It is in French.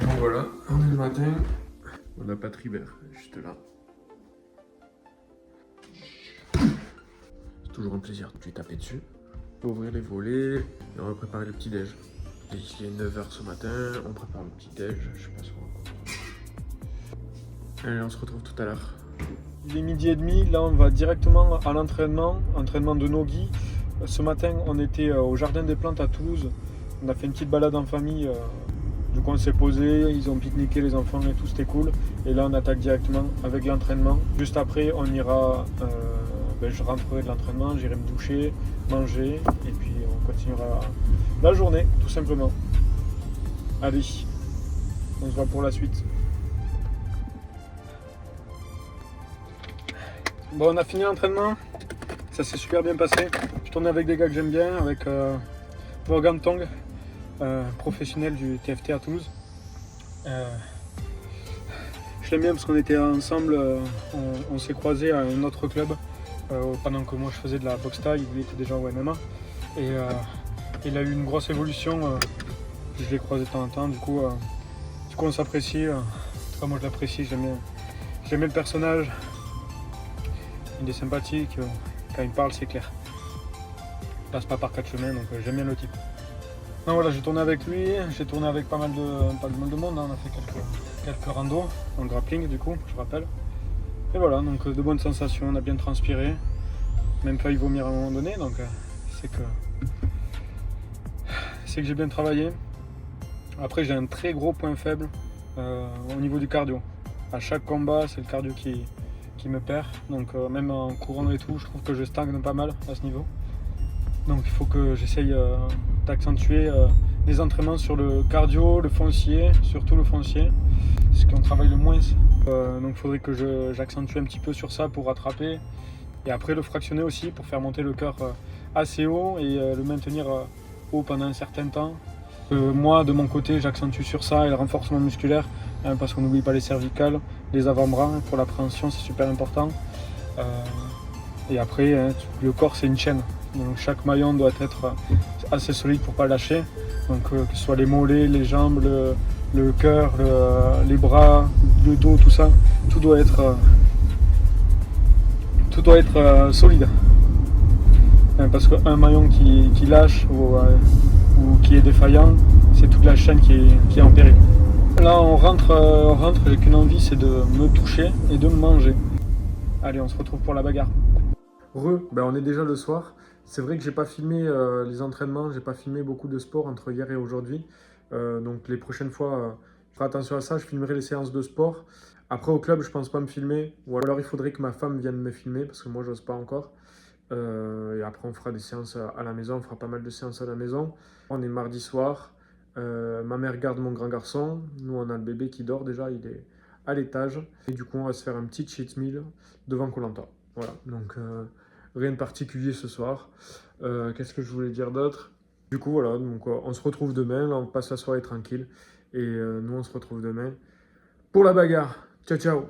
Donc voilà, on est le matin. On a Patribert, juste là. C'est toujours un plaisir de lui taper dessus. On va ouvrir les volets et on va préparer le petit-déj. Il est 9h ce matin, on prépare le petit-déj, je sais pas sur quoi. Allez, on se retrouve tout à l'heure. Il est 12h30, là on va directement à l'entraînement, entraînement de Nogi. Ce matin on était au Jardin des Plantes à Toulouse. On a fait une petite balade en famille. Du coup on s'est posé, ils ont pique-niqué les enfants et tout, c'était cool. Et là on attaque directement avec l'entraînement. Juste après on ira, je rentrerai de l'entraînement, j'irai me doucher, manger et puis on continuera la journée tout simplement. Allez, on se voit pour la suite. Bon, on a fini l'entraînement, ça s'est super bien passé. Je tournais avec des gars que j'aime bien, avec Morgan Tong, professionnel du TFT à Toulouse. Je l'aime bien parce qu'on était ensemble, on s'est croisés à un autre club pendant que moi je faisais de la boxe taille, lui était déjà au MMA. Et il a eu une grosse évolution, je l'ai croisé de temps en temps, du coup on s'apprécie. En tout cas moi je l'apprécie, j'aime bien le personnage. Il est sympathique, quand il parle c'est clair. Il passe pas par quatre chemins, donc j'aime bien le type. Non, voilà, j'ai tourné avec lui, j'ai tourné avec pas mal de monde, hein. On a fait quelques randos en grappling du coup, je rappelle. Et voilà, donc de bonnes sensations, on a bien transpiré, même failli vomir à un moment donné, donc c'est que j'ai bien travaillé. Après j'ai un très gros point faible au niveau du cardio. À chaque combat c'est le cardio qui me perd, donc même en courant et tout, je trouve que je stagne pas mal à ce niveau. Donc il faut que j'essaye d'accentuer les entraînements sur le cardio, le foncier, surtout le foncier, c'est ce qu'on travaille le moins. Donc il faudrait que j'accentue un petit peu sur ça pour rattraper. Et après le fractionner aussi pour faire monter le cœur assez haut et le maintenir haut pendant un certain temps. Moi de mon côté j'accentue sur ça et le renforcement musculaire, hein, parce qu'on n'oublie pas les cervicales, les avant-bras, hein, pour l'appréhension c'est super important. Et après hein, le corps c'est une chaîne. Donc chaque maillon doit être assez solide pour ne pas lâcher. Donc que ce soit les mollets, les jambes, le cœur, les bras, le dos, tout ça, tout doit être solide. Parce qu'un maillon qui lâche ou qui est défaillant, c'est toute la chaîne qui est en péril. Là on rentre, j'ai qu'une envie, c'est de me toucher et de me manger. Allez, on se retrouve pour la bagarre. On est déjà le soir. C'est vrai que j'ai pas filmé les entraînements, j'ai pas filmé beaucoup de sport entre hier et aujourd'hui. Donc les prochaines fois, je ferai attention à ça, je filmerai les séances de sport. Après au club, je pense pas me filmer. Ou alors il faudrait que ma femme vienne me filmer parce que moi j'ose pas encore. Et après on fera des séances à la maison, on fera pas mal de séances à la maison. On est mardi soir, ma mère garde mon grand garçon. Nous on a le bébé qui dort déjà, il est à l'étage. Et du coup on va se faire un petit cheat meal devant Koh Lanta. Voilà, donc rien de particulier ce soir. Qu'est-ce que je voulais dire d'autre? Du coup, voilà, donc on se retrouve demain. Là, on passe la soirée tranquille. Et nous, on se retrouve demain pour la bagarre. Ciao, ciao!